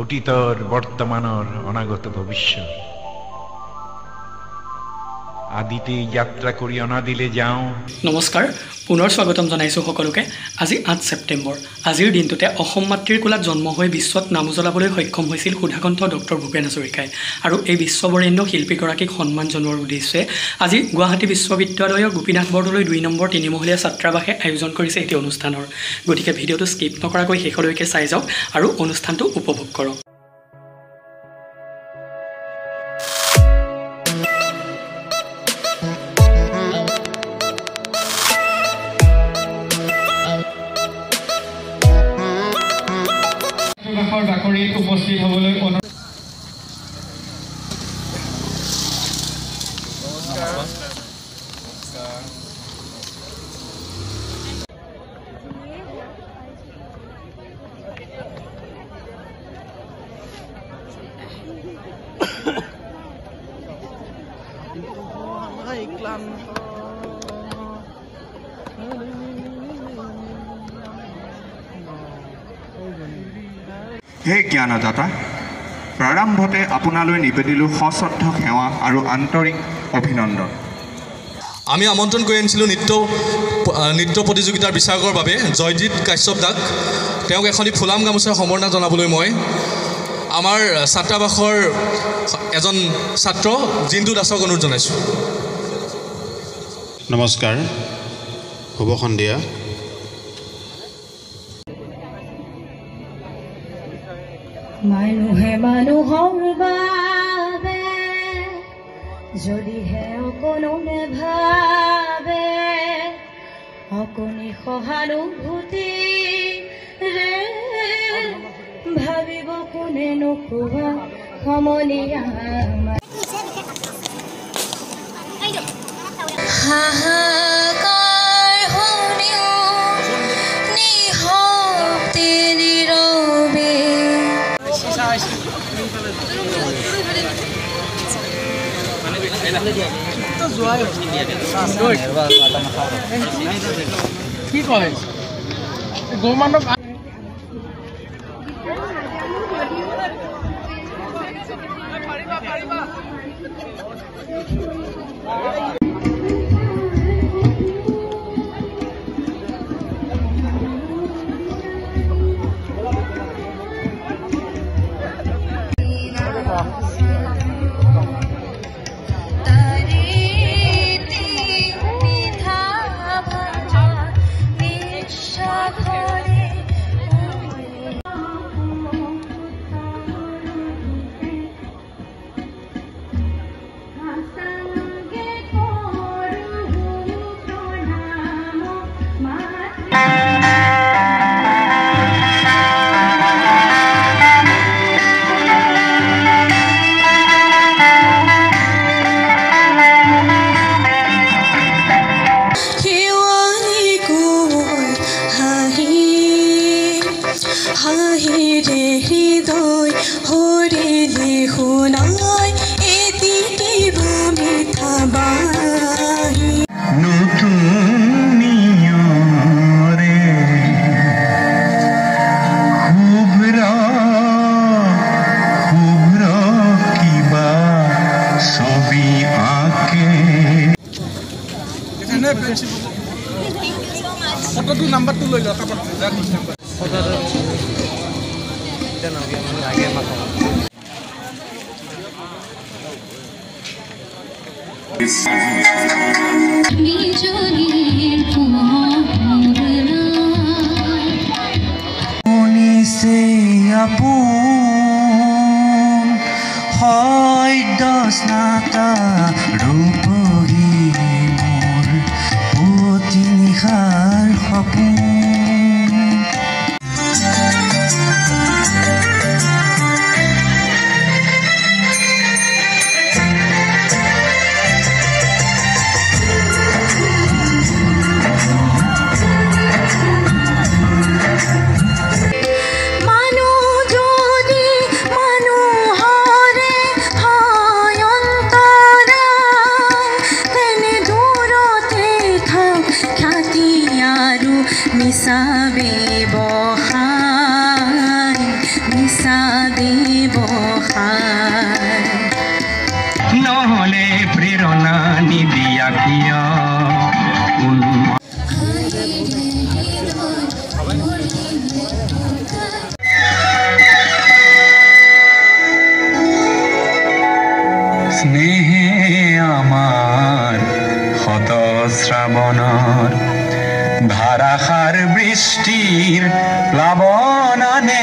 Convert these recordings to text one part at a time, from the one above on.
অতীতৰ বৰ্তমানৰ অনাগত ভৱিষ্যত আদিতে যাত্ৰা কৰি অনাদিলে যাওঁ। নমস্কাৰ, পুনৰ স্বাগতম জনাইছোঁ সকলোকে। আজি 8 ছেপ্টেম্বৰ। আজিৰ দিনটোতে অসম মাতৃৰ কোলাত জন্ম হৈ বিশ্বত নাম উজ্বলাবলৈ সক্ষম হৈছিল সুধাকণ্ঠ ডক্টৰ ভূপেন হাজৰিকাই। আৰু এই বিশ্ববৰেণ্য শিল্পীগৰাকীক সন্মান জনোৱাৰ উদ্দেশ্যে আজি গুৱাহাটী বিশ্ববিদ্যালয়ৰ গোপীনাথ বৰদলৈ 2 নম্বৰ 3মহলীয়া ছাত্ৰাবাসে আয়োজন কৰিছে এটি অনুষ্ঠানৰ। গতিকে ভিডিঅ'টো স্কিপ নকৰাকৈ শেষলৈকে চাই যাওক আৰু অনুষ্ঠানটো উপভোগ কৰক। বাকৰিত উপস্থিত হ'বলৈ হে জ্ঞানদাতা, প্ৰাৰম্ভতে আপোনালৈ নিবেদিলোঁ সশ্ৰদ্ধ সেৱা আৰু আন্তৰিক অভিনন্দন। আমি আমন্ত্ৰণ কৰি আনিছিলোঁ নৃত্য প্ৰতিযোগিতাৰ বিচাৰকৰ বাবে জয়জিৎ কাশ্যপ দাক। তেওঁক এখনি ফুলাম গামোচাৰ সম্বৰ্ধনা জনাবলৈ মই আমাৰ ছাত্ৰাবাসৰ এজন ছাত্ৰ জিন্তু দাসক অনুৰোধ জনাইছোঁ। নমস্কাৰ, শুভ সন্ধিয়া। মানুহে মানুহৰ বাবে যদিহে অকণো নেভাবে, অকণি সহানুভূতিৰে ভাবিব কোনে নোকোৱা সমনীয়া হাহাকাৰ শুনিও নিশব্দে নীৰৱে। কি কয় গৌমানৱ হাহিৰে হৃদয় হৰিলি শুনাই এটি কিবা মিঠা বাহি নতুন নিয়ৰে শুভ্ৰ শুভ্ৰ কিবা ছবি আঁকে। ফটোটো নাম্বাৰটো লৈ লওক। শুনিছে আপোন হয় দস্নাতা ৰূপহী মোৰ পুৱতি নিশাৰ সপোন। মানুহৰে হয় অন্তৰা আশা দিব নহলে প্ৰেৰণা নিদিয়া কিয় স্নেহে আমাৰ শত শ্ৰাৱণৰ ধাৰাসাৰ বৃষ্টিৰ প্লাৱনানে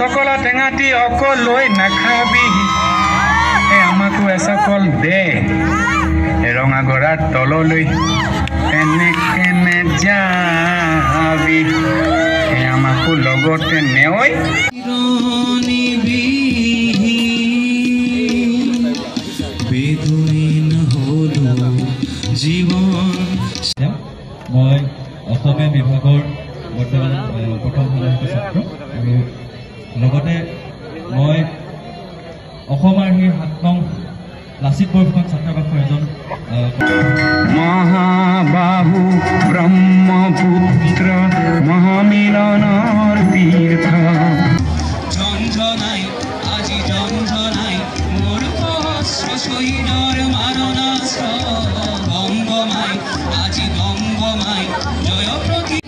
সকল টেঙাটি অকলৈ নাখাবি আমাকো এচকল দে ৰঙা গৰাৰ তললৈ কেনে কেনে যাবি আমাকো লগতে নেঐ বেদুইন হলো জীৱন মই অসমীয়া বিভাগৰ বৰ্তমান প্ৰথম ষাণ্মাসিকৰ ছাত্ৰ আৰু লগতে মই অসম আৰ্হিৰ ৭ নং লাচিত বৰফুকন ছাত্ৰাবাসৰ এজন মহাবাহু ব্ৰহ্মপুত্ৰ মহামিলনৰ তীৰ্থ ঝঞ্ঝনাই আজি ঝঞ্ঝনাই মোর সহস্র শহীদর মারণাস্ত্র গঙ্গমাই আজি গঙ্গমাই জয় প্রতি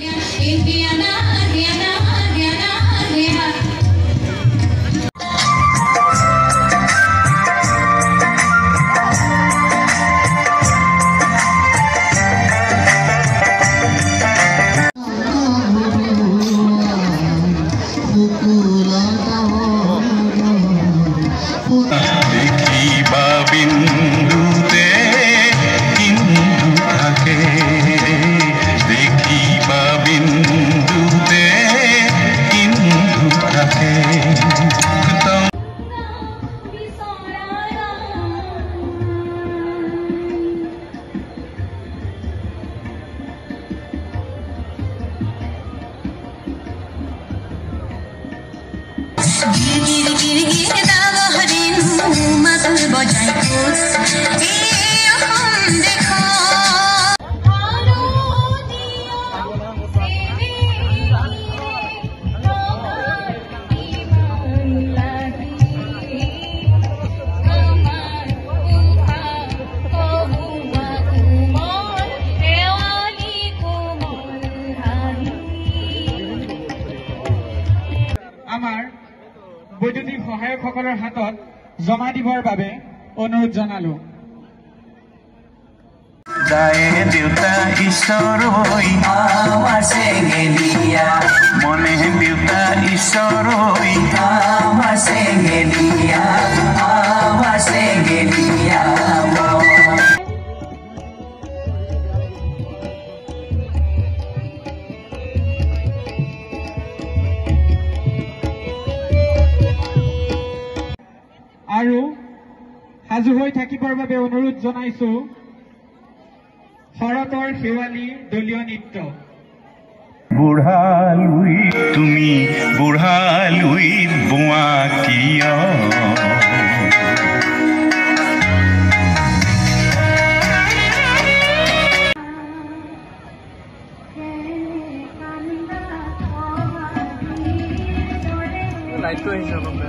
দেখিবা বিন্দুতে কিন্তু থাকে দেখিবা বিন্দুতে কিন্তু থাকে গির গির গির দাবহরিন মাদুর বজাই কোস এই অহম দেখো আমাৰ বৈদ্যুতিক সহায়কসকলৰ হাতত জমা দিবৰ বাবে অনুৰোধ জনালো যায় দেউতা ঈশ্বৰ হৈ আমাৰ সেঙ্গেলিয়া মনে দেউতা ঈশ্বৰ হৈ আমাৰ সেঙ্গেলিয়া আৰু সাজু হৈ থাকিবৰ বাবে অনুৰোধ জনাইছো শৰতৰ শেৱালী দলীয় নৃত্য বুঢ়ালুই তুমি বুঢ়ালুই বোৱা কিয় লাইটটো আহিছে অলপ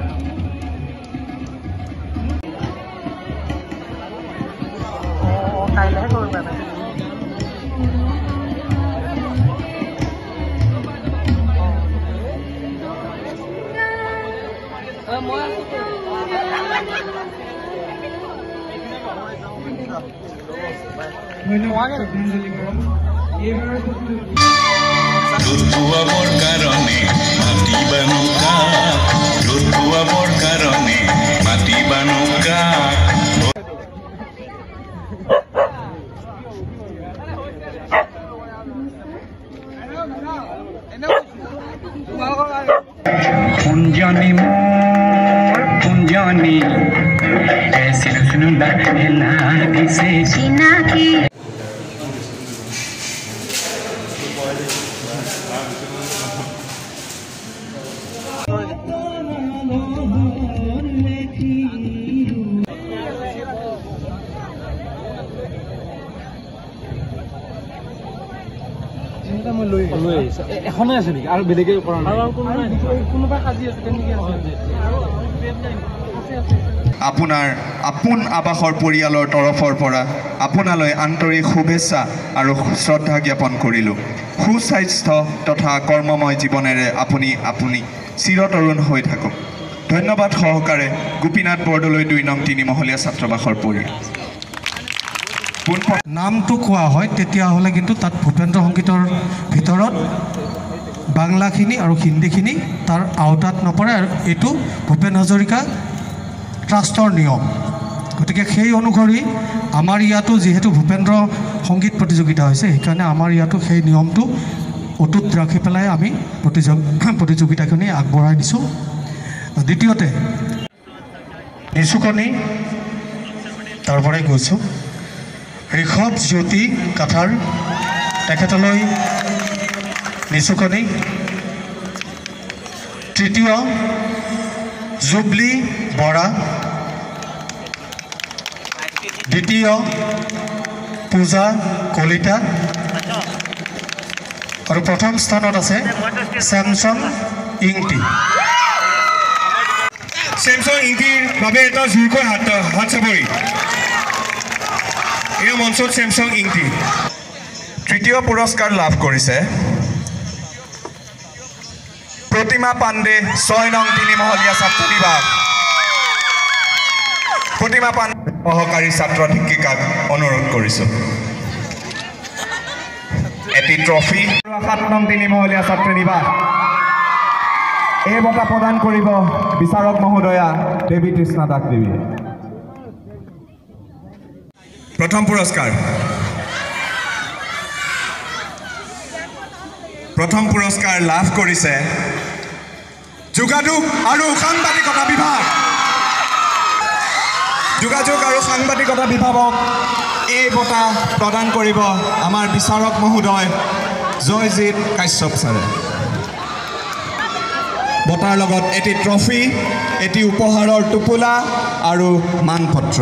কাইলৈহে কৰিবা ধন্যবাদ শ্ৰদ্ধাঞ্জলি কৰম এইবাৰৰ লুটুৱাবৰ কাৰণে মাতিবা নৌকা লুটুৱাবৰ কাৰণে মাতিবা নৌকা কুঞ্জনী মোৰ কুঞ্জনী চিনুবা হেলা দিছে চিনাকি এখনে আছে নেকি আৰু বেলেগে কৰা নাই কোনোবা সাজি আছে তেনেকে আপোনাৰ আপোন আৱাসৰ পৰিয়ালৰ তৰফৰ পৰা আপোনালৈ আন্তৰিক শুভেচ্ছা আৰু শ্ৰদ্ধা জ্ঞাপন কৰিলোঁ। সুস্বাস্থ্য তথা কৰ্মময় জীৱনেৰে আপুনি চিৰতৰুণ হৈ থাকক। ধন্যবাদ সহকাৰে গোপীনাথ বৰদলৈ ২ নং ৩ মহলীয়া ছাত্ৰাবাসৰ পৰিয়াল। নামটো কোৱা হয় তেতিয়াহ'লে কিন্তু তাত ভূপেন্দ্ৰ সংগীতৰ ভিতৰত বাংলাখিনি আৰু হিন্দীখিনি তাৰ আওতাত নপৰে আৰু এইটো ভূপেন হাজৰিকা ট্ৰাষ্টৰ নিয়ম। গতিকে সেই অনুসৰি আমাৰ ইয়াতো যিহেতু ভূপেন্দ্ৰ সংগীত প্ৰতিযোগিতা হৈছে সেইকাৰণে আমাৰ ইয়াতো সেই নিয়মটো অটুট ৰাখি পেলাই আমি প্ৰতিযোগিতাখিনি আগবঢ়াই দিছোঁ। দ্বিতীয়তে নিচুকনি তাৰ পৰাই গৈছোঁ ঋষভ জ্যোতি কাঠাৰ তেখেতলৈ নিচুকনি। তৃতীয় জুবলি বৰা, দ্বিতীয় পূজা কলিতা আৰু প্ৰথম স্থানত আছে চেমচং ইংটি। চেমচং ইংটিৰ বাবে এটা জোৰকৈ হাত চাপৰি এই মঞ্চত চেমচং ইংটি। তৃতীয় পুৰস্কাৰ লাভ কৰিছে প্ৰতিমা পাণ্ডে ৬ নং ৩ মহলীয়া ছাত্ৰ নিবাস। প্ৰতিমা পাণ্ডে সহকাৰী ছাত্ৰ শিক্ষিকাক অনুৰোধ কৰিছোঁ এটি ট্ৰফি। ৭ নং ৩ মহলীয়া ছাত্ৰ নিবাস এই বঁটা প্ৰদান কৰিব বিচাৰক মহোদয়া দেৱী তৃষ্ণা দাস দেৱীয়ে। প্ৰথম পুৰস্কাৰ লাভ কৰিছে যোগাযোগ আৰু সাংবাদিকতা বিভাগ। যোগাযোগ আৰু সাংবাদিকতা বিভাগক এই বঁটা প্ৰদান কৰিব আমাৰ বিচাৰক মহোদয় জয়জিৎ কাশ্যপ ছাৰে। বঁটাৰ লগত এটি ট্ৰফি, এটি উপহাৰৰ টোপোলা আৰু মানপত্ৰ।